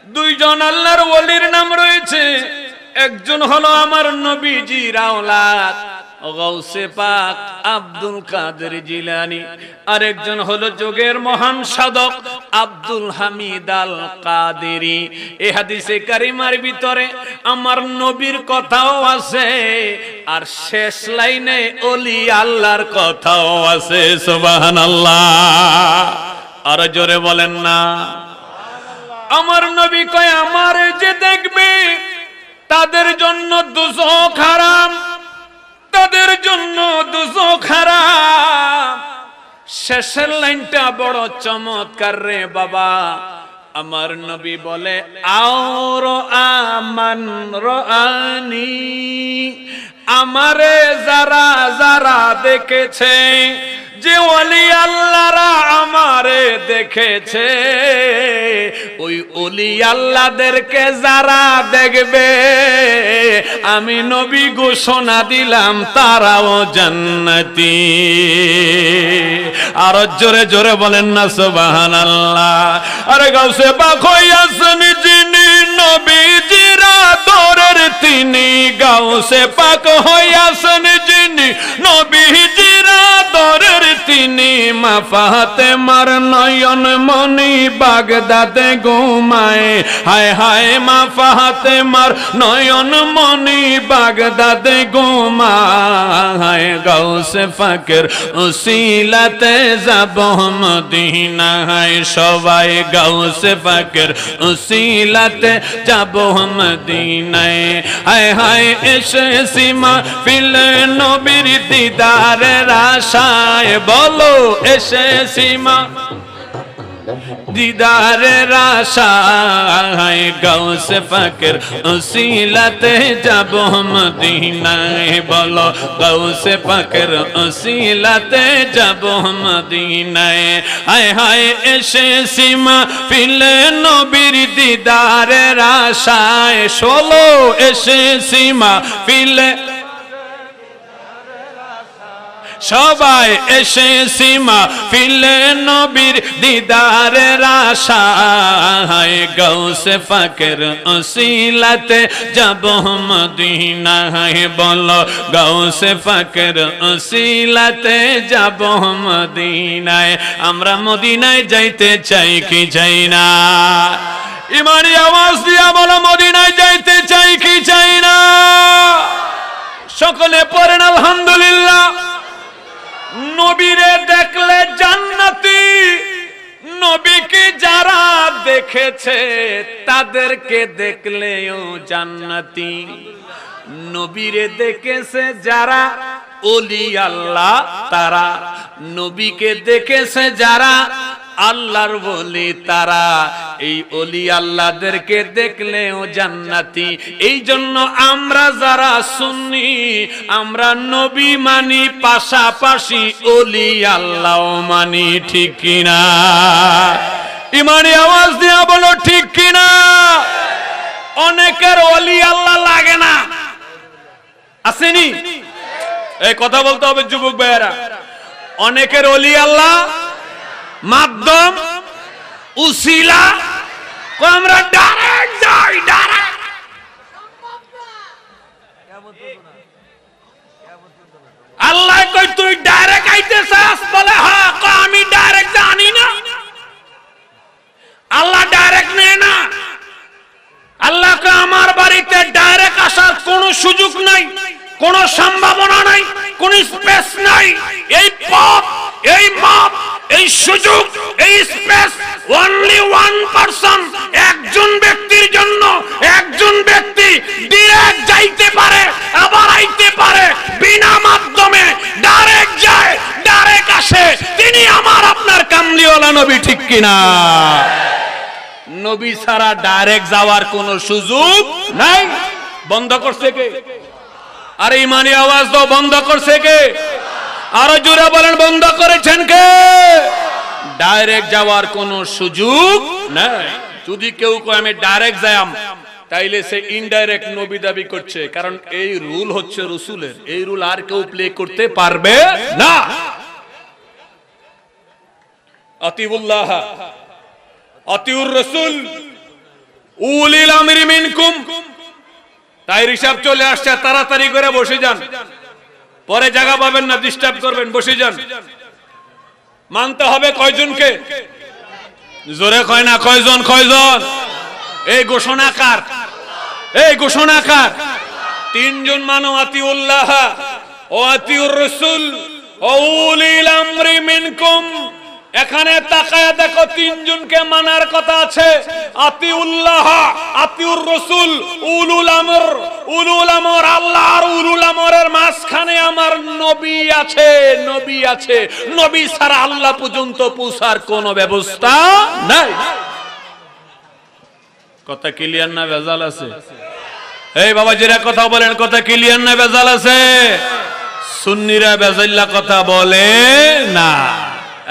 দুইজন আল্লাহর ওলির নাম রয়েছে। একজন হলো আমার নবীজির আওলাদ গাউসে পাক আব্দুল কাদের জিলানী, আরেকজন হলো যোগের মহান সাধক আব্দুল হামিদ আল কাদেরী। এই হাদিসে কারিমার ভিতরে আমার নবীর কথাও আছে, আর শেষ লাইনে ওলি আল্লাহর কথাও আছে। সুবহানাল্লাহ, আর জোরে বলেন না। আমার নবী কয়, আমার যে দেখবে তাদের জন্য দুজক হারাম, তাদের জন্য দুজক হারাম। শেষের লাইনটা বড় চমৎকার রে বাবা। আমার নবী বলে, আওর আমান রানি, আমারে যারা যারা দেখেছে, যে ওলি আল্লাহরা আমারে দেখেছে, ওই ওলি আল্লাহদেরকে যারা দেখবে আমি নবী ঘোষণা দিলাম তারাও জান্নাতি। আর জোরে জোরে বলেন না সুবহানাল্লাহ। আরে গাউসে পাক হইয়াছেন যিনি নবীজির আদরের তিনি, গাউসে পাক হইয়াছেন যিনি নবীজির আদরের তিনি, মা ফাতেমার নয়ন মনি বাগদাদে ঘুমায়, হায় হায় মা ফাতেমার নয়ন মনি বাগদাদে ঘুমায়। গাউসে পাকের উসিলাতে যাব মদিনায় সবাই, গাউসে পাকের উসিলাতে যাব মদিনায়। হায় হায় এসেছি মাহফিল নবীর দিদারের আশায়, বলো এসেছি মা দিদারের আশায়, গাউসে পাকের উসিলাতে যাব মদিনায়, বলো গাউসে পাকের উসিলাতে যাব মদিনায়। হায় হায় এসেছি মাহফিল নবীর দিদারের আশায়, ষোলো এসেছি মাহফিল সবাই, এসেছি মাহফিল নবীর দিদারের আশায়, গাউসে পাকের উসিলাতে যাব মদিনায়, বলো গাউসে পাকের উসিলাতে যাব মদিনায়। আমরা মদিনায় যাইতে চাই কি চাই না? ইমানি আওয়াজ দিয়া বলো, মদিনায় যাইতে চাই কি চাই না? সকলে পড়েন আলহামদুলিল্লাহ। নবীরে দেখলে জান্নাতি, নবীকে যারা দেখেছে তাদেরকে দেখলেও জান্নাতি। নবীরে দেখেছে যারা ওলি আল্লাহ তারা, নবীকে দেখেছে যারা আল্লাহর ওলি তারা, এই ওলি আল্লাহদেরকে দেখলেও জান্নাতি। এই জন্য আমরা যারা সুন্নি আমরা নবী মানি, পাশাপাশি ওলি আল্লাহ মানি, ঠিক কিনা? ইমানি আওয়াজ দিয়া বলো ঠিক কিনা? অনেকের ওলি আল্লাহ লাগে না, আসেনি? এই কথা বলতে হবে যুবক ভাইয়েরা। অনেকের ওলি আল্লাহ মাধ্যম উসিলা, আমরা ডাইরেক্ট যাই, ডাইরেক্ট। আল্লাহ কই তুই ডাইরেক্ট আইতে চাস? বলে হ্যাঁ। আমি ডাইরেক্ট জানি না, আল্লাহ ডাইরেক্ট নেয় না। আল্লাহকে আমার বাড়িতে ডাইরেক্ট আসার কোনো সুযোগ নাই, কোনো সম্ভাবনা নাই, কোনো স্পেস নাই। এই পথ, এই মাপ, এই সুযোগ, এই স্পেস অনলি ওয়ান পারসন, একজন ব্যক্তির জন্য। একজন ব্যক্তি ডাইরেক্ট যাইতে পারে, আবার আইতে পারে, বিনা মাধ্যমে ডাইরেক্ট যায়, ডাইরেক্ট আসে। তিনি আমার আপনার কামলিওয়ালা নবী, ঠিক কিনা? নবী ছাড়া ডাইরেক্ট যাওয়ার কোনো সুযোগ নাই। বন্ধ করছে কে? আরে ইমানি আওয়াজ দাও, বন্ধ করছে কে? আরো জোরে বলেন, বন্ধ করেছেন কে? ডাইরেক্ট যাওয়ার কোনো সুযোগ নাই। যদি কেউ কয় আমি ডাইরেক্ট যাইম, তাইলে সে ইনডাইরেক্ট নবী দাবি করছে, কারণ এই রুল হচ্ছে রাসূলের। এই রুল আর কেউ প্লে করতে পারবে না। আতিউল্লাহ আতিউর রাসূল উলিল আমরি মিনকুম, তাই হিসাব চলে আসছে, তাড়াতাড়ি করে বসে যান, পরে জায়গা পাবেন না, ডিস্টার্ব করবেন, বসে যান। মানতে হবে কয়জনকে? জোরে কয় না, কয়জন? কয়জন? এই ঘোষণাকার, এই ঘোষণাকার তিনজন মানো, আতিউল্লাহ ও আতিউর রাসূল ও উলিল আমরি মিনকুম। এখানে তাকায়া দেখো, তিনজনকে মানার কথা আছে, আতিউল্লাহ, আতিউর রাসূল, উলুল আমর। উলুল আমর আল্লাহ আর উলুল আমরের মাঝখানে আমার নবী আছে, নবী আছে। নবী ছাড়া আল্লাহ পর্যন্ত পৌঁছার কোনো ব্যবস্থা নাই। কথা ক্লিয়ার না ভেজাল আছে? এই বাবা যারা কথা বলেন, কথা ক্লিয়ার না ভেজাল আছে? সুন্নিরা বেজাল্লা কথা বলে না,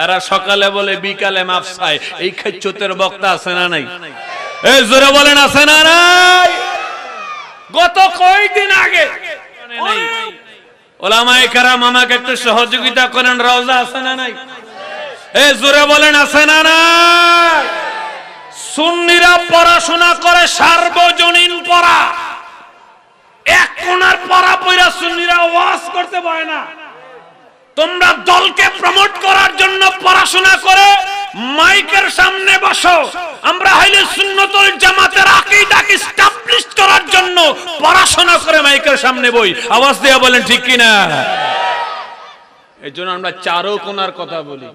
এরা সকালে বলে বিকালে মাপ চায়। এই খেচ্চতের বক্তা আছে না নাই? এই জোরে বলেন, আছে না নাই? গত কয়েকদিন আগে ওলামায়ে কেরাম আমাকে একটু সহযোগিতা করেন, রওজা আছে না নাই? এই জোরে বলেন, আছে না নাই? সুন্নিরা পড়াশোনা করে সার্বজনীন পড়া, এক কোণার পড়া পড়া সুন্নিরা ওয়াজ করতে পারে না। তোমরা দলকে প্রমোট করার জন্য পড়াশোনা করে মাইকের সামনে বসো, আমরা আহলে সুন্নাত ওয়াল জামাতের আকীদাকে এস্টাবলিশ করার জন্য পড়াশোনা করে মাইকের সামনে বই। আওয়াজ দিয়ে বলেন ঠিক কি না? এজন্য আমরা চারো কোণার কথা বলি।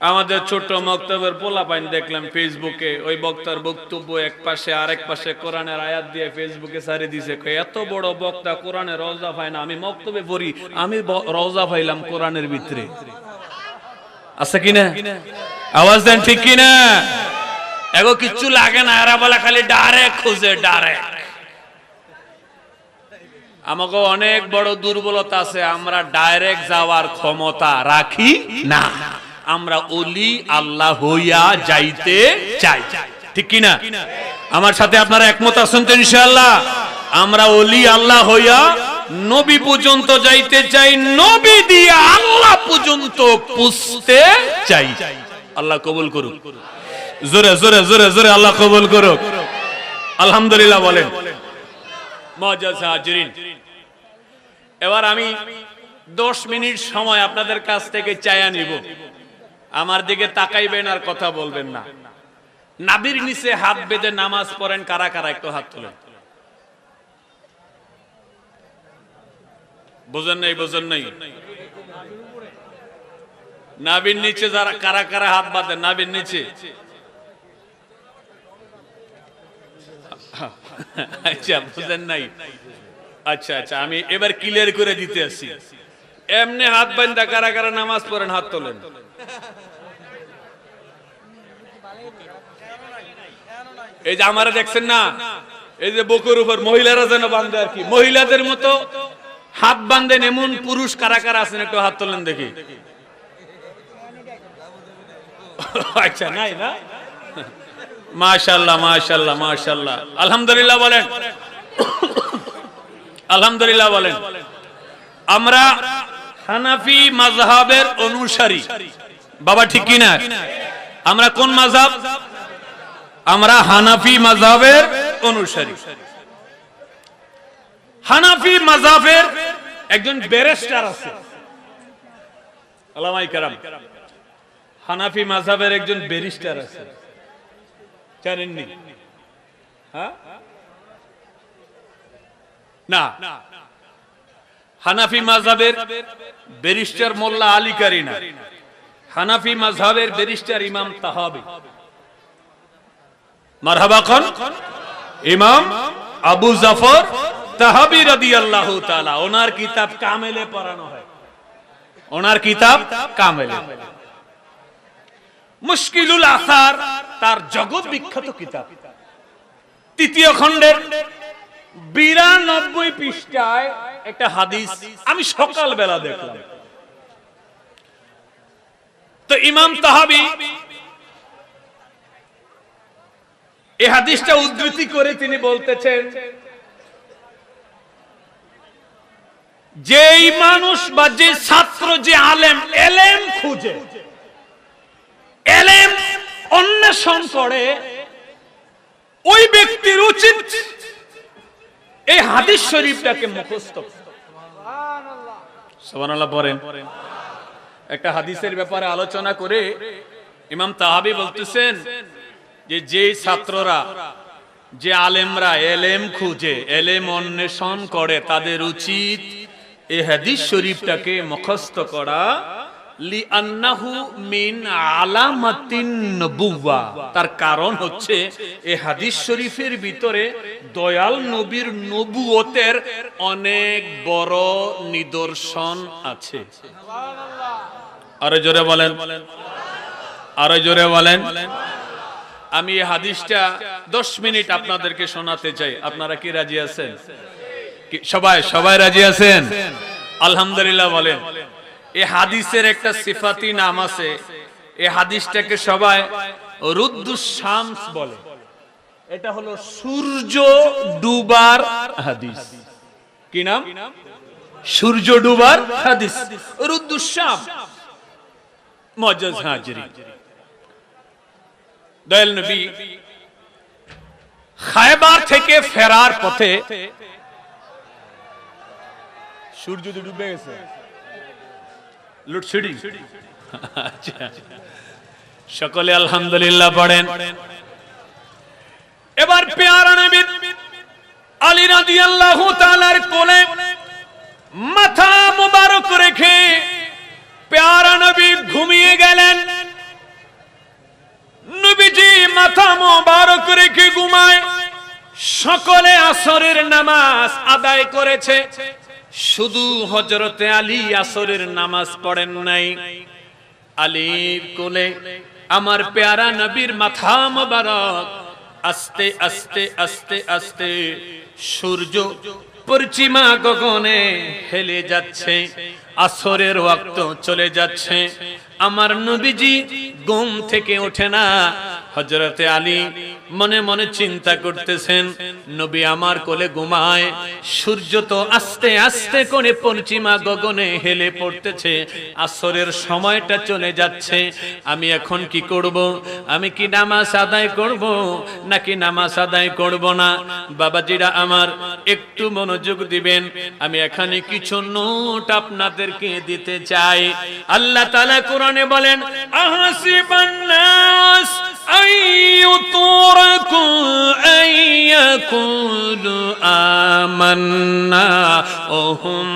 আমাদের ছোট মক্তবের পোলাপাইন দেখলাম ফেসবুকে, ওই বক্তার বক্তব্য এক পাশে আরেক পাশে কোরআনের আয়াত দিয়ে ফেসবুকে সারি দিছে। এত বড় বক্তা কোরআনে রওজা পায় না, আমি মক্তবে পড়ি, আমি রওজা পাইলাম কোরআনের ভিতরে। আছে কিনা? আওয়াজ দেন ঠিক কিনা? এগো কিচ্ছু লাগে না, এরা বলে খালি ডাইরেক্ট খুঁজে, ডাইরেক্ট। আমাকে অনেক বড় দুর্বলতা আছে, আমরা ডাইরেক্ট যাওয়ার ক্ষমতা রাখি না। আমরা ওলি আল্লাহ হইয়া যাইতে চাই, ঠিক কিনা? আমার সাথে আপনারা একমত আছেন তো ইনশাআল্লাহ? আমরা ওলি আল্লাহ হইয়া নবী পর্যন্ত যাইতে চাই, নবী দিয়ে আল্লাহ পর্যন্ত পুছতে চাই। আল্লাহ কবুল করুক। জোরে জোরে জোরে জোরে আল্লাহ কবুল করুক। আলহামদুলিল্লাহ বলেন। মুআজ্জাজ হাজিরিন, এবার আমি 10 মিনিট সময় আপনাদের কাছ থেকে চায়া নিব। আমার দিকে তাকাইবেন আর কথা বলবেন না। নাভির নিচে হাত বেঁধে নামাজ পড়েন কারা কারা? একটু হাত তোলেন। বুঝেন নাই? বুঝেন নাই? নাভির নিচে যারা কারা কারা হাত বাঁধেন নাভির নিচে? আচ্ছা, বুঝেন নাই? আচ্ছা আচ্ছা, আমি এবার ক্লিয়ার করে দিতে আসি। এমনি হাত বাঁধা কারা কারা নামাজ পড়েন? হাত তোলেন। এই যে আমারা দেখছেন না, এই যে বুকের উপর মহিলারা যেন বাঁধে আর কি, মহিলাদের মতো হাত বাঁধেন এমন পুরুষ কারা কারা আছেন? একটু হাত তোলেন দেখি। আচ্ছা, নাই না? মাশাআল্লাহ মাশাআল্লাহ মাশাআল্লাহ, আলহামদুলিল্লাহ বলেন। আলহামদুলিল্লাহ বলেন। আমরা হানাফি মাযহাবের অনুসারী বাবা, ঠিক কি না? আমরা কোন মাযহাব? আমরা হানাফি মাযহাবের অনুসারী। হানাফি মাযহাবের একজন ব্যারিস্টার আছে, উলামায়ে কেরাম। হানাফি মাযহাবের একজন ব্যারিস্টার আছে, জানেননি? হ্যাঁ না, হানাফি মাযহাবের ব্যারিস্টার মোল্লা আলী কারি না, হানাফি মাযহাবের ব্যারিস্টার ইমাম তাহাবী। মারহাবা খান। ইমাম আবু জাফর তাহাবী রাদিয়াল্লাহু তাআলা, ওনার কিতাব কামেলে পড়ানো হয়। ওনার কিতাব কামেলে, মুশকিলুল আসার তার জগৎ বিখ্যাত কিতাব। 3য় খণ্ডের 92 পৃষ্ঠায় একটা হাদিস আমি সকালবেলা দেখলাম। তো ইমাম তাহাবী এই হাদিসটা উদ্ধৃতি করে তিনি বলতেছেন, যেই মানুষ বা যে ছাত্র, যে আলেম এলেম খুঁজে, অন্বেষণ করে ওই ব্যক্তির উচিত এই হাদিস শরীফটাকে মুখস্থ। সুবহানাল্লাহ পড়েন। একটা হাদিসের ব্যাপারে আলোচনা করে ইমাম তাহাবী বলতেছেন যে ছাত্ররা, যে আলেমরা এলেম খুঁজে, এলেম অন্বেষণ করে, তাদের উচিত এই হাদিস শরীফটাকে মুখস্থ করা। লিআন্নাহু মিন আলামাতিন নবুওয়া, তার কারণ হচ্ছে এই হাদিস শরীফের ভিতরে দয়াল নবীর নবুয়তের অনেক বড় নিদর্শন আছে। আরো জোরে বলেন, আরো জোরে বলেন। আমি এই হাদিসটা 10 মিনিট আপনাদেরকে শোনাতে চাই। আপনারা কি রাজি আছেন? সবাই সবাই রাজি আছেন? আলহামদুলিল্লাহ বলেন। এই হাদিসের একটা সিফাতি নাম আছে। এই হাদিসটাকে সবাই রুদ্দুস শামস বলে। এটা হলো সূর্য ডুবার হাদিস। কি নাম? সূর্য ডুবার হাদিস, রুদ্দুস শাম। মুআজ্জাজ হাজিরি, দয়াল নবী খায়বার থেকে ফেরার পথে সূর্য ডুবে গেছে, লুটসিডি। আচ্ছা, সকলে আলহামদুলিল্লাহ পড়েন। এবার পেয়ারা নবী আলী রাদিয়াল্লাহু তাআলার কোলে মাথা মুবারক রেখে পেয়ারা নবী ঘুমিয়ে গেলেন। নবীজি মাথা মুবারক রেখে ঘুমায়। সকলে আসরের নামাজ আদায় করেছে, শুধু হযরতে আলী আসরের নামাজ পড়েন নাই। আলীর কোলে আমার পেয়ারা নবীর মাথা মুবারক আস্তে আস্তে আস্তে আস্তে সূর্য পশ্চিমা গগনে হেলে যাচ্ছে, আসরের ওয়াক্ত চলে যাচ্ছে। আমার নবীজি ঘুম থেকে ওঠে না। হযরতে আলী মনে মনে চিন্তা করতেছেন, নবী আমার কোলে ঘুমায়, সূর্য তো আস্তে আস্তে করে পশ্চিমা গগনে হেলে পড়তেছে, আসরের সময়টা চলে যাচ্ছে। আমি এখন কি করব? আমি কি নামাজ আদায় করব নাকি নামাজ আদায় করব না? বাবাজিরা আমার, একটু মনোযোগ দিবেন। আমি এখানে কিছু নোট আপনাদেরকে দিতে চাই। আল্লাহ তাআলা কোরআনে বলেন, আহাসিবান নাস আইয়ুতরাকু আইয়াকুলু আমান্না ওয়া হুম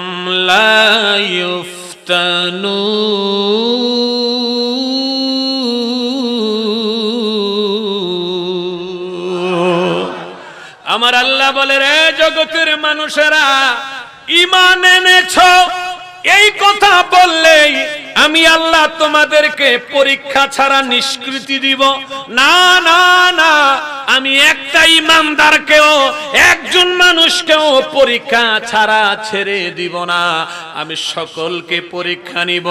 লা ইফতানুন। আমার আল্লাহ বলে, রে জগতের মানুষেরা, ঈমান এনেছো, এই কথা বললেই আমি আল্লাহ তোমাদেরকে পরীক্ষা ছাড়া নিষ্কৃতি দিব না। না না, আমি একটা ইমানদারকেও, একজন মানুষকেও পরীক্ষা ছাড়া ছেড়ে দিব না। আমি সকলকে পরীক্ষা নিব,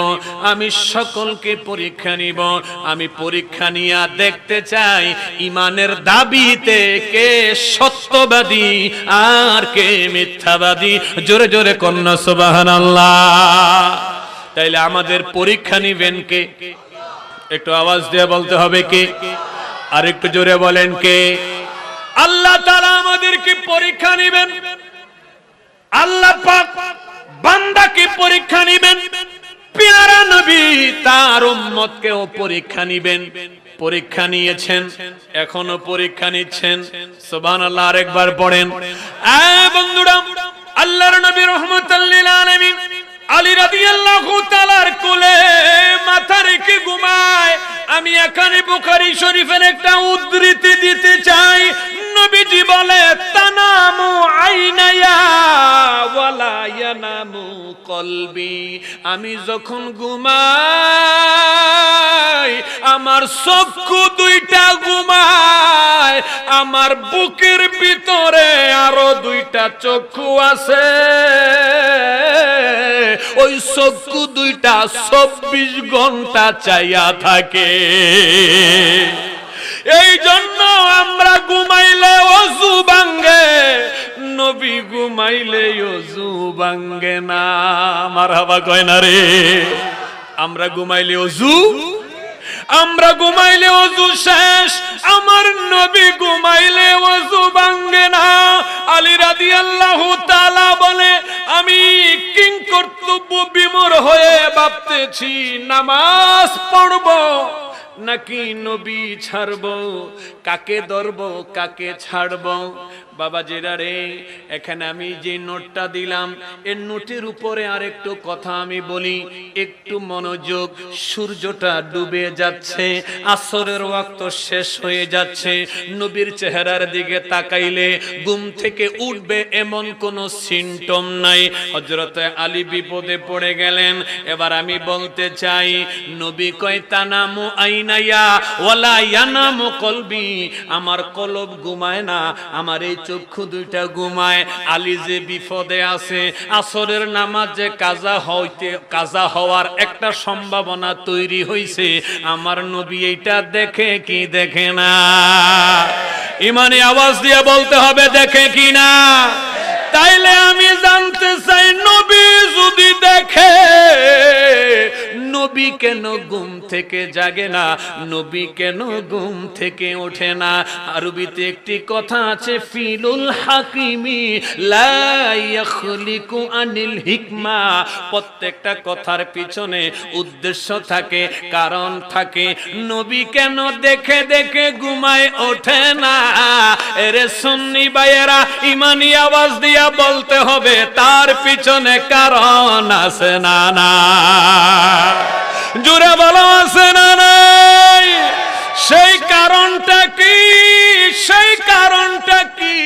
আমি সকলকে পরীক্ষা নিব। আমি পরীক্ষা নিয়ে দেখতে চাই ইমানের দাবিতে কে সত্যবাদী আর কে মিথ্যাবাদী। জোরে জোরে কন্যা সুবহানাল্লাহ। তাইলে আমাদের পরীক্ষা নিবেন কে? একটু আওয়াজ দিয়ে বলতে হবে কে? আর একটু জোরে বলেন কে? আল্লাহ তাআলা আমাদেরকে পরীক্ষা নিবেন। আল্লাহ পাক বান্দাকে পরীক্ষা নিবেন। পেয়ারা নবী তার উম্মতকেও পরীক্ষা নিবেন। পরীক্ষা নিয়েছেন, এখনো পরীক্ষা নিচ্ছেন। সুবহানাল্লাহ। আরেকবার পড়েন। বন্ধুরা, আল্লাহর নবী রাহমাতুল লিল আলামিন আলী রাদিয়াল্লাহু তাআলার কোলে মাথা রেখে ঘুমায়। আমি এখানে বুখারী শরীফের একটা উদ্ধৃতি দিতে চাই। নবীজি বলে, তানামু আইনায়া ওয়ালা ইয়ানামু কলবি। আমি যখন ঘুমাই আমার চক্ষু দুইটা ঘুমায়, আমার বুকের ভিতরে আরো দুইটা চক্ষু আছে। ওই চক্ষু দুইটা 24 ঘন্টা চাইয়া থাকে। এই জন্য আমরা ঘুমাইলে ওযু ভাঙ্গে, নবী ঘুমাইলে ওযু ভাঙ্গে না। মারহাবা কয় না রে? আমরা ঘুমাইলে ওযু, আমরা ঘুমাইলে ওযু শেষ, আমার নবী ঘুমাইলে ওযু ভাঙে না। আলী রাদিয়াল্লাহু তাআলা বলে, আমি কিংকর্তব্য বিমূঢ় হয়ে ভাবতেছি নামাজ পড়ব নাকি নবী ছাড়ব, কাকে ধরব কাকে ছাড়ব। বাবাজিরা রে, এখানে আমি যে নোটটা দিলাম এই নোটের উপরে আরেকটু কথা আমি বলি, একটু মনোযোগ। সূর্যটা ডুবে যাচ্ছে, আসরের ওয়াক্ত শেষ হয়ে যাচ্ছে, নবীর চেহারার দিকে তাকাইলে ঘুম থেকে উঠবে এমন কোনো সিম্পটম নাই। হযরত আলী বিপদে পড়ে গেলেন। এবার আমি বলতে চাই, নবী কয় তানামু আইনায়া ওয়ালা ইয়ানামু কলবি, আমার কলব ঘুমায় না, আমার এই চক্ষু দুইটা ঘুমায়। আলী যে বিপদে আছে, আসরের নামাজ যে কাজা হওয়ার একটা সম্ভাবনা তৈরি হইছে, আমার নবী এইটা দেখে কি দেখে না? ইমানি আওয়াজ দিয়ে বলতে হবে দেখে কি না। তাইলে আমি জানতে চাই, নবী যদি দেখে, নবী কেন ঘুম থেকে জাগে না? নবী কেন ঘুম থেকে ওঠে না? আরবিতে একটি কথা আছে, ফিলুল হাকিমি লা ইয়াখলিকু আনিল হিকমা। প্রত্যেকটা কথার পিছনে উদ্দেশ্য থাকে, কারণ থাকে। নবী কেন দেখে দেখে ঘুমায় ওঠে না? এরে সুন্নি ভাইয়েরা, ইমানি আওয়াজ দিয়া বলতে হবে, তার পিছনে কারণ আছে না না? জোরে বলো, আছে না নাই? সেই কারণটা কি? সেই কারণটা কি?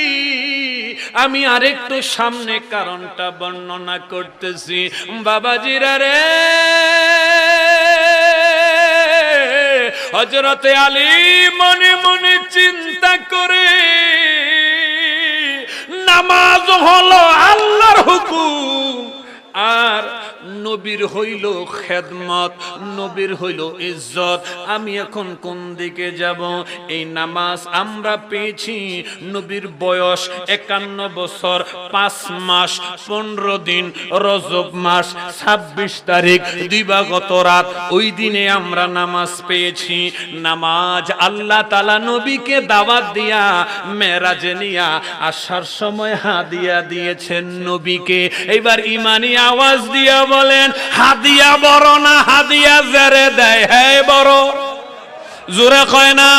আমি আরেকটু সামনে কারণটা বর্ণনা করতেছি। বাবাজিরা রে, হযরতে আলী মনে মনে চিন্তা করে, নামাজ হলো আল্লাহর হুকুম, আর নবীর হইল খেদমত, নবীর হইল ইজ্জত। আমি এখন কোন দিকে যাব? এই নামাজ আমরা পেয়েছি, নবীর বয়স 51 বছর 5 মাস 15 দিন, রজব মাস 26 তারিখ দিবাগত রাত, ওই দিনে আমরা নামাজ পেয়েছি। নামাজ আল্লাহ তাআলা নবীকে দাওয়াত দিয়া মেরাজে নিয়া আসার সময় হাদিয়া দিয়েছেন নবীকে। এবার ইমানি আওয়াজ দিয়া বলেন, হাদিয়া বড় না হাদিয়া জেরে দেয়? হ্যাঁ বড়। জোরে কয় না?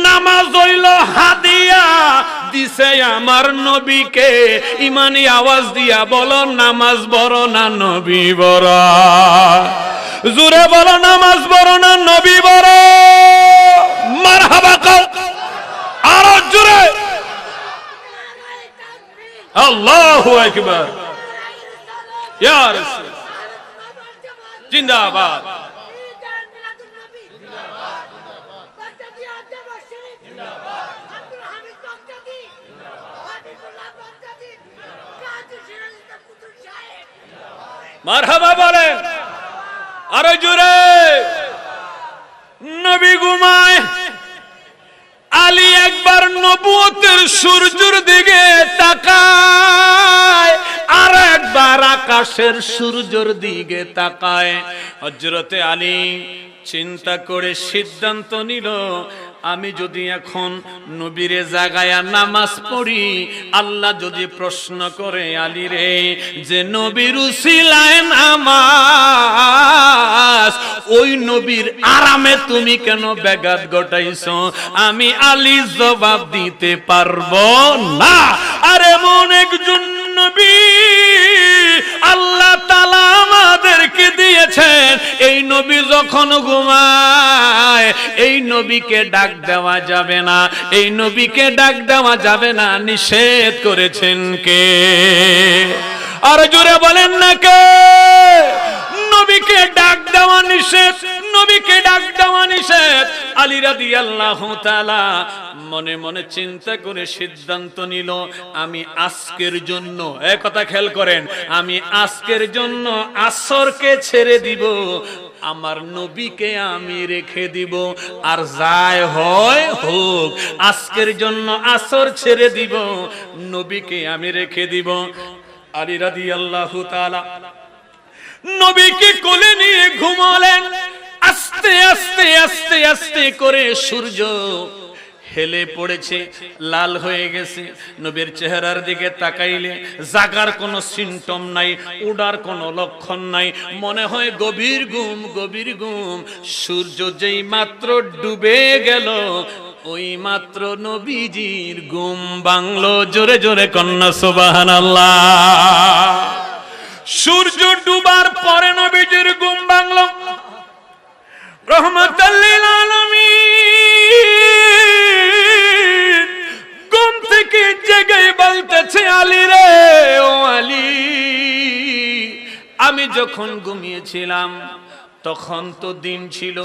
নামাজ হইল হাদিয়া দিছে আমার নবীকে। ইমানি আওয়াজ দিয়া বলো, নামাজ বড় না নবী বড়? জোরে বলো, নামাজ বড় না নবী বড়? মারহাবা কও আরো জোরে। আল্লাহু আকবার। ইয়া রাসূল জিন্দাবাদ। মারহাবা বলেন আরো জোরে। নবী ঘুমায়, আলী একবার নবুয়তের সূর্যের দিকে তাকায়, আর একবার আকাশের সূর্যের দিকে তাকায়। হযরতে আলী চিন্তা করে সিদ্ধান্ত নিল, আমি যদি এখন নবীরে জাগায়া নামাজ পড়ি, আল্লাহ যদি প্রশ্ন করে, আলী রে, যে নবীর উসিলায় নামাজ, ওই নবীর আরামে তুমি কেন ব্যাঘাত ঘটাইছো? আমি আলী জবাব দিতে পারবো না। আরে মন একজন নবী আল্লাহ তাআলা আমাদেরকে দিয়েছেন, এই নবী যখন ঘুমায় এই নবীকে ডাক দেওয়া যাবে না, এই নবীকে ডাক দেওয়া যাবে না, নিষেধ করেছেন কে? আর জোরে বলেন না কে? নবীকে ডাক দেওয়া নিষেধ, নবীকে ডাক দেওয়া নিষেধ। আলী রাদিয়াল্লাহু তাআলা মনে মনে চিন্তা করে সিদ্ধান্ত নিল, আমি আজকের জন্য, এই কথা খেয়াল করেন, আমি আজকের জন্য আসরকে ছেড়ে দিব, আমার নবীকে আমি রেখে দিব, আর যাই হয় হোক, আজকের জন্য আসর ছেড়ে দিব, নবীকে আমি রেখে দিব। আলী রাদিয়াল্লাহু তাআলা নবীকে কোলে নিয়ে ঘুমালেন। আস্তে আস্তে আস্তে আস্তে আস্তে করে সূর্য হেলে পড়েছে, লাল হয়ে গেছে। নবীর চেহারার দিকে তাকাইলে জাগার কোনো সিমটম নাই, উড়ার কোনো লক্ষণ নাই, মনে হয় গভীর ঘুম, গভীর ঘুম। সূর্য যেই মাত্র ডুবে গেল ওই মাত্র নবীজির ঘুম ভাঙলো। জোরে জোরে কন্যা সুবহানাল্লাহ। সূর্য ডুবার পরে নবীজির ঘুম ভাঙলো। রহমাতাল লিল আলামিন ঘুম থেকে জেগে বলতেছে, আলী রে, ও আলী, আমি যখন ঘুমিয়েছিলাম তখন তো দিন ছিল,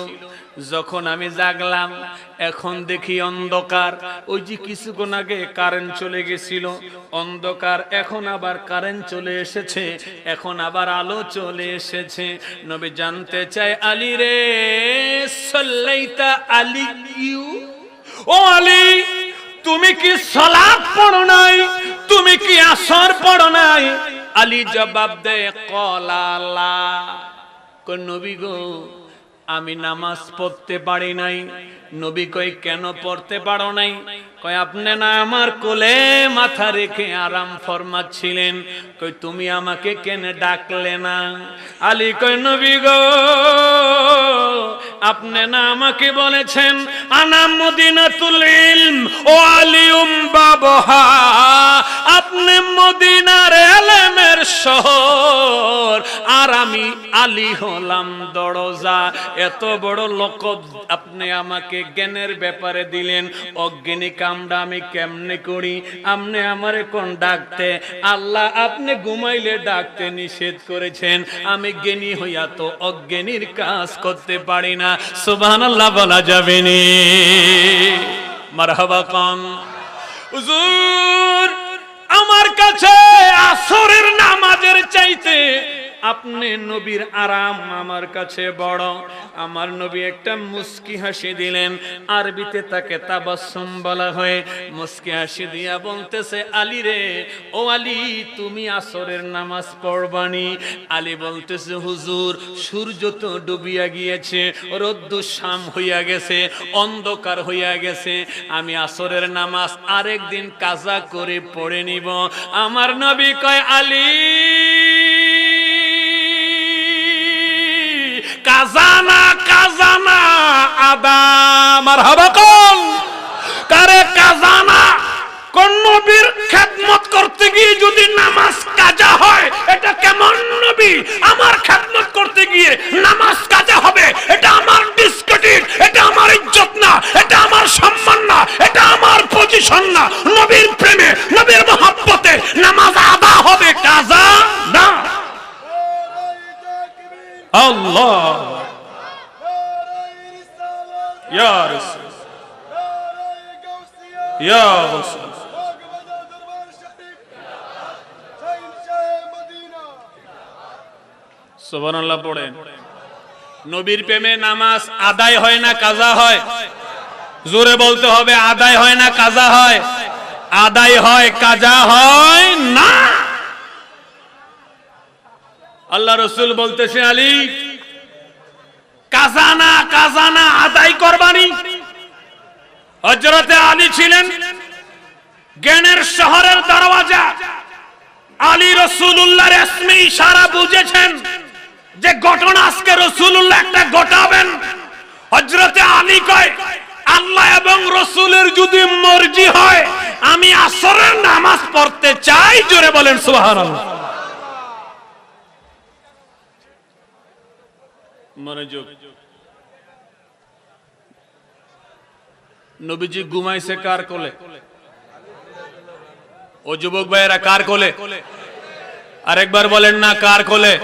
যখন আমি জাগলাম এখন দেখি অন্ধকার। ওই যে কিছুক্ষণ আগে কারেন্ট চলে গেছিল, অন্ধকার, এখন আবার কারেন্ট চলে এসেছে, এখন আবার আলো চলে এসেছে। নবী জানতে চায়, আলী রে, সাল্লাইতা আলী, ও আলী, তুমি কি সালাত পড়ো নাই? তুমি কি আসর পড়ো নাই? আলী জবাব দেয়, ক্বালা লা, নবী গো, আমি নামাজ পড়তে পারি নাই। নবী কয়, কেন পড়তে পারো নাই? কয়, আপনি না আমার কোলে মাথা রেখে আরাম ফরমাচ্ছিলেন, কই তুমি আমাকে কেন ডাকলে না? আলী কয়, নবী গো, আপনি না আমাকে বলেছেন আনা মদিনাতুল ইলম ও আলিউম বাবহা, আপনি মদিনার ইলমের শহর আর আমি আলী হলাম দরজা। এত বড় লকব আপনি আমাকে জ্ঞানের ব্যাপারে দিলেন, অজ্ঞানী কামটা আমি কেমনে করি? আপনি আমারে কোন ডাকতে? আল্লাহ আপনি ঘুমাইলে ডাকতে নিষেধ করেছেন, আমি জ্ঞানী হইয়া তো অজ্ঞানীর কাজ করতে পারি না। সুবহানাল্লাহ বলা যাবে নি? মারহাবা কোন? হুজুর, আমার কাছে আসরের নামাজের চাইতে আপনি নবীর আরাম আমার কাছে বড়। আমার নবী একটা মুস্কি হাসি দিলেন, আরবিতে তাকে তাবাসসুম বলা হয়। মুস্কি হাসি দিয়া বলতেছে, আলী রে, ও আলী, তুমি আসরের নামাজ পড়বানি? আলী বলতেছে, হুজুর, সূর্য তো ডুবিয়া গিয়েছে, রোদ্দুর শাম হইয়া গেছে, অন্ধকার হইয়া গেছে, আমি আসরের নামাজ আরেকদিন কাজা করে পড়ে নিব। আমার নবী কয়, আলী, কাজানা কাজানা আদা। মারহাবা কোন? কারে কাজানা? কোন নবীর খেদমত করতে গিয়ে যদি নামাজ কাজা হয়, এটা কেমন নবী? আমার খেদমত করতে গিয়ে নামাজ কাজা হবে, এটা আমার ডিসক্রেডিট, এটা আমার ইজ্জত না, এটা আমার সম্মান না, এটা আমার পজিশন না। নবীর প্রেমে, নবীর মহব্বতে নামাজ আদা হবে, কাজা না। আল্লাহ ইয়া রাসূল, ইয়া রাসূল, সুবহানাল্লাহ পড়েন। নবীর প্রেমে নামাজ আদায় হয় না কাজা হয়? জোরে বলতে হবে, আদায় হয় না কাজা হয়? আদায় হয়, কাজা হয় না। আল্লাহ রাসূল বলতেছে, আলী, কাজানা কাজানা আদায় করবানি। হযরতে আলী ছিলেন জ্ঞানের শহরের দরওয়াজা। আলী রাসূলুল্লাহর ইসমে ইশারা বুঝেছেন যে ঘটনা আজকে রাসূলুল্লাহ একটা ঘটাবেন। হযরতে আলী কয়, আল্লাহ এবং রাসূলের যদি মর্জি হয় আমি আসরের নামাজ পড়তে চাই। জোরে বলেন সুবহানাল্লাহ। মনোযোগ। নবীজি ঘুমাইছে কার কোলে? ও যুবক ভাইয়েরা, কার কোলে? আরেকবার বলেন না, কার কোলে?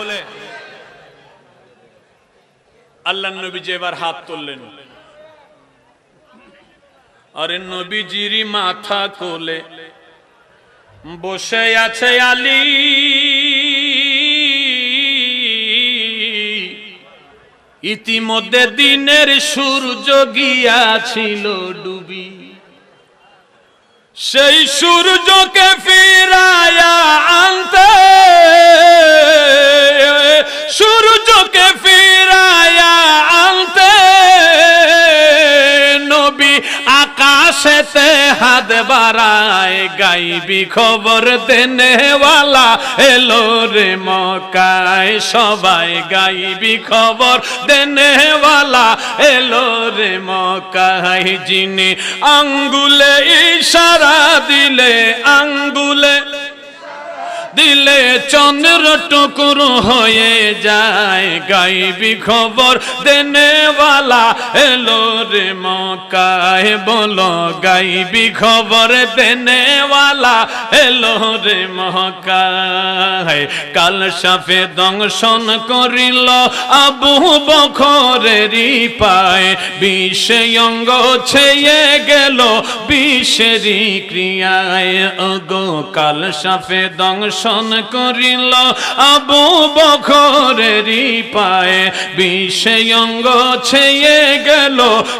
আল্লাহর নবীজি এবার হাত তুললেন, আরে নবীজির মাথা কোলে বসে আছে আলী। ইতিমধ্যে দিনের সূর্য গিয়াছিল ডুবি, সেই সূর্যকে ফিরায়া আনতে, সূর্যকে ফিরায়া আনতে পাশেতে হাত বাড়ায় গাইবি খবর দেনেওয়ালা এলো রে মক্কায় সবাই গাইবি খবর দেনেওয়ালা এলো রে মক্কায় যিনি আঙ্গুলে ইশারা দিলে আঙ্গুলে দিলে চন্দ্র টুকুর হয়ে যায় গাইবি খবর দেনেওয়ালা এলো রে মক্কায় বলো গাইবি খবর দেনেওয়ালা এলো রে মক্কায় কাল সাপে দংশন করিল আবু বকরেরই পায় বিষে অঙ্গ ছেয়ে গেল বিষেরই ক্রিয়ায় ওগো কাল সাপে দংশন করিল আবু বকরেরই পায়ে বিষে অঙ্গ ছেয়ে গেল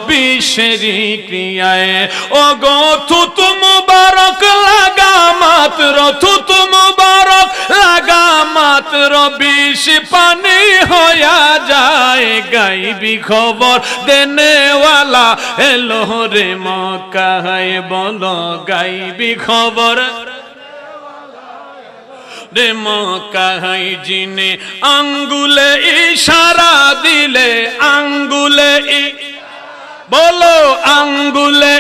বিষেরই ক্রিয়ায় ওগো থুতু মুবারক লাগা মাত্র থুতু মুবারক লাগা মাত্র বিষ পানি হইয়া যায় গাইবি খবর দেনেওয়ালা এলো রে মক্কায় বলো গাইবি খবর রে মক্কায় যিনি আঙ্গুলে ইশারা দিলে আঙ্গুলে বলো আঙ্গুলে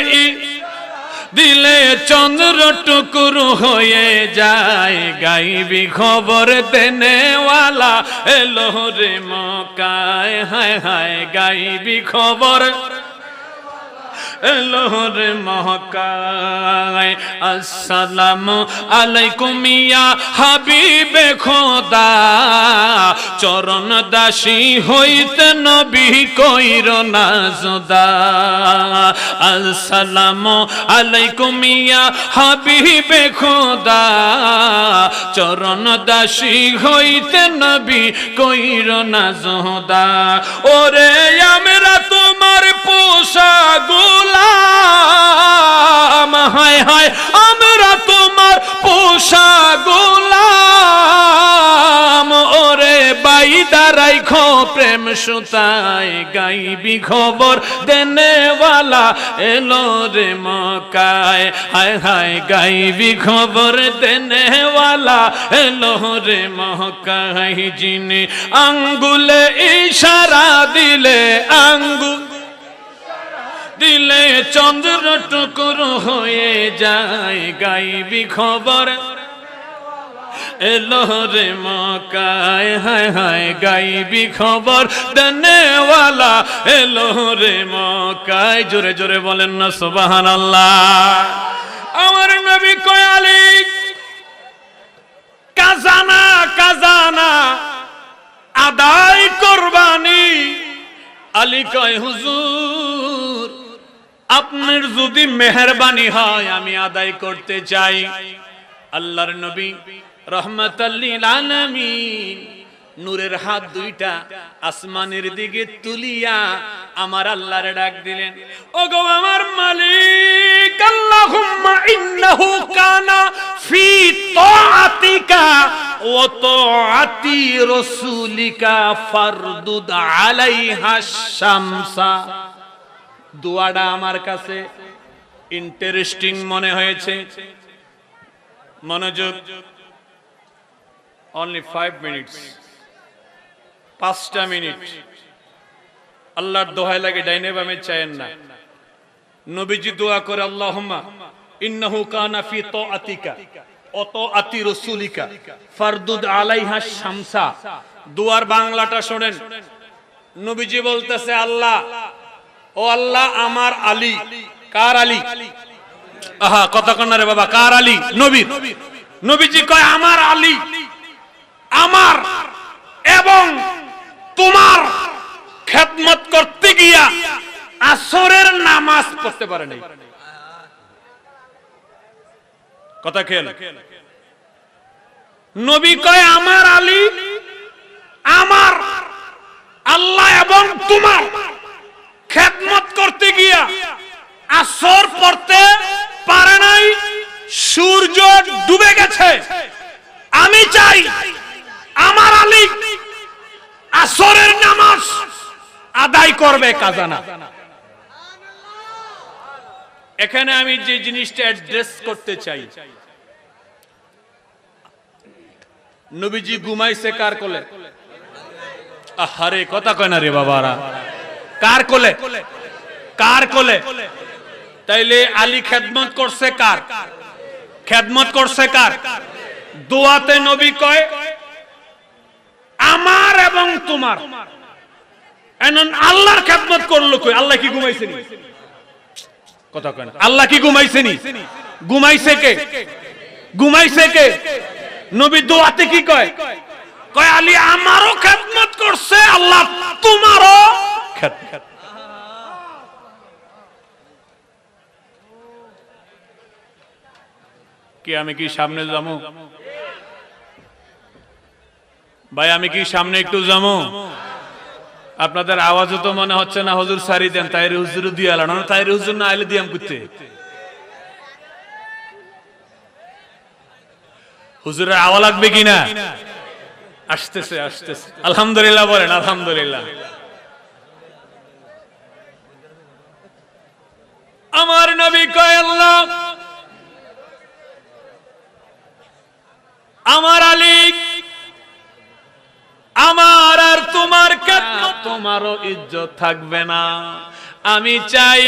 দিলে চন্দ্র টুকুর হয়ে যায় গাইবি খবর দেনেওয়ালা এলো রে মক্কায় হায় হায় গাইবি খবর এলো রে মক্কায় আসসালামু আলাইকুম ইয়া হাবিবে খোদা চরণ দাসী হইতে নবী কইর না জুদা আসসালামু আলাইকুম ইয়া হাবিবে খোদা চরণ দাসী হইতে নবী কইর না জুদা ওরে আমরা তোমার পোষা গোলাম হায় হায় আমরা তোমার পোষা গোলাম ওরে বাইদা রাইখো প্রেম সুতায় গাইবি খবর দেনেওয়ালা এলো রে মক্কায় হায় হায় গাইবি খবর দেনেওয়ালা এলো রে মক্কায় যিনি আঙ্গুলে ইশারা দিলে আঙ্গুল দিলে চন্দ্র টুকুর হয়ে যায় গাইবি খবর এলো রে মক্কায় হায় হায় গাইবি খবর দেনেওয়ালা এলো রে মক্কায় জোরে জোরে বলেন না সুবহানাল্লাহ আমার নবী কয় আলী কাজানা কাজানা আদায় কুরবানি আলী কয় হুজুর আপনার যদি মেহেরবানি হয় আমি আদায় করতে চাই আল্লাহর নবী রাহমাতাল লিল আলামিন নূরের হাত দুইটা আসমানের দিকে তুলিয়া আমার আল্লাহরে ডাক দিলেন ওগো আমার মালিক আল্লাহুম্মা ইন্নাহু কানা ফি তাআতিকা ওয়া তাআতি রাসূলিকা ফারদুদ আলাইহা শামসা দোয়াটা আমার কাছে ইন্টারেস্টিং মনে হয়েছে মনোযোগ only 5 minutes 5টা মিনিট আল্লাহর দোহাই লাগে ডাইনে বামে চায়েন না নবীজি দোয়া করে আল্লাহুম্মা ইন্নাহু কানা ফি তাআতিকা ওয়া তাআতি রাসূলিকা ফারদুদ আলাইহা শামসা দুয়ার বাংলাটা শুনেন নবীজি বলতেছে আল্লাহ ও আল্লাহ আমার আলী কার আলী আহা কথা কন না রে বাবা কার আলী নবীর নবীজি কয় আমার আলী আমার এবং তোমার খেদমত করতে গিয়া আসরের নামাজ পড়তে পারে নাই কথা খেয়াল নবী কয় আমার আলী আমার আল্লাহ এবং তোমার খেদমত করতে গিয়া আসর পড়তে পারে নাই সূর্য ডুবে গেছে আমি চাই আমার আলী আসরের নামাজ আদায় করবে কাজানা এখানে আমি যে জিনিসটা অ্যাড্রেস করতে চাই, নবীজি ঘুমাইছে কার কোলে? আহারে কথা কয় না রে বাবারা, কার কোলে? কার কোলে? তাইলে আলী খেদমত করছে কার? খেদমত করছে কার? দোয়াতে নবী কয় আমার এবং তোমার। এখন আল্লাহর খেদমত করলো কই? আল্লাহ কি ঘুমাইছেনি? কথা কয় না। আল্লাহ কি ঘুমাইছেনি? ঘুমাইছে কে? ঘুমাইছে কে? নবী দোয়াতে কি কয়? কয় আলী আমারও খেদমত করছে, আল্লাহ তোমারও খেদমত। কি আমি কি সামনে যাবো ভাই? আমি কি সামনে একটু যাবো? আপনাদের আওয়াজও তো মনে হচ্ছে না হুজুর সারি দেন, তাইরে হুজুর দিয়ে আলো না, তাইরে হুজুর না আইলে দিয়াম করতে। হুজুরের আওয়া লাগবে কিনা? আসতেছে আসতেছে। আলহামদুলিল্লাহ বলেন আলহামদুলিল্লাহ। আমার নবী কয় আল্লাহ আমার আলী আমার আর তোমার খেদমত, তোমারও ইজ্জত থাকবে না। আমি চাই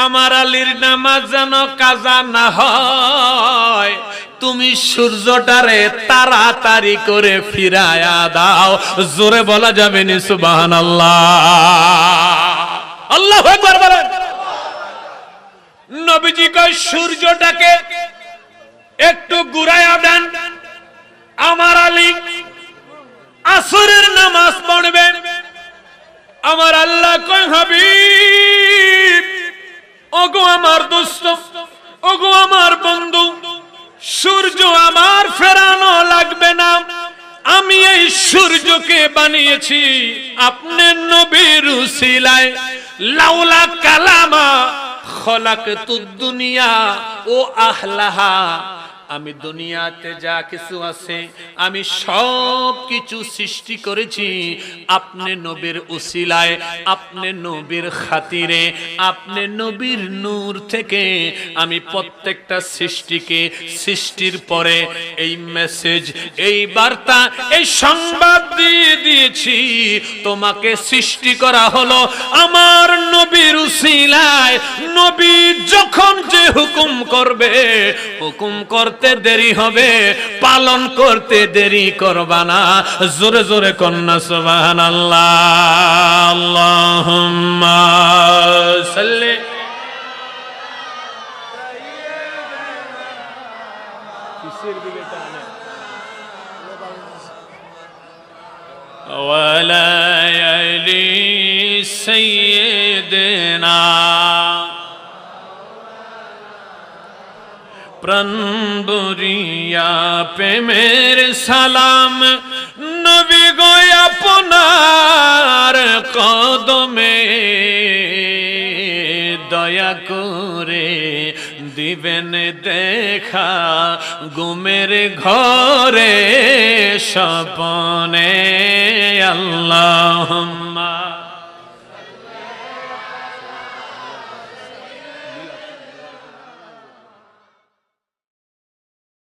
আমার আলীর নামাজ যেন কাজা না হয়, তুমি সূর্যটারে তাড়াতাড়ি করে ফিরায়া দাও। জোরে বলা যাবে না সুবহানাল্লাহ? আল্লাহু আকবার বলেন। নবীজি কয় সূর্যটাকে একটু ঘুরায়া দেন, আমার আলী আসরের নামাজ পড়বে। আমার আল্লাহ কয় হাবিব, ওগো আমার দোস্ত, ওগো আমার বন্ধু, সূর্য আমার ফেরানো লাগবে না। আমি এই সূর্যকে বানিয়েছি আপনার নবীর উসিলায়। লাউলা কালামা খলাকতুদ দুনিয়া ও আহলাহা, আমি দুনিয়াতে যা কিছু আছে আমি সব কিছু সৃষ্টি করেছি আপনি নবীর উসিলায়, আপনি নবীর খাতিরে, আপনি নবীর নূর থেকে আমি প্রত্যেকটা সৃষ্টিকে সৃষ্টির পরে এই মেসেজ, এই বার্তা, এই সংবাদ দিয়ে দিয়েছি তোমাকে সৃষ্টি করা হলো আমার নবীর উসিলায়। নবী যখন যে হুকুম করবে, হুকুম করতে দেরি হবে, পালন করতে দেরি করবা না। জোরে জোরে কন্যা সুবহানাল্লাহ। আল্লাহুম্মা সাল্লি ওয়ালা আলি সাইয়্যিদিনা প্রাণ বরিয়া প্রেমের সালাম। নবী গো আপনার কদমে দয়া করে দিবেন দেখা, ঘুমের ঘরে স্বপ্নে। আল্লাহুম্মা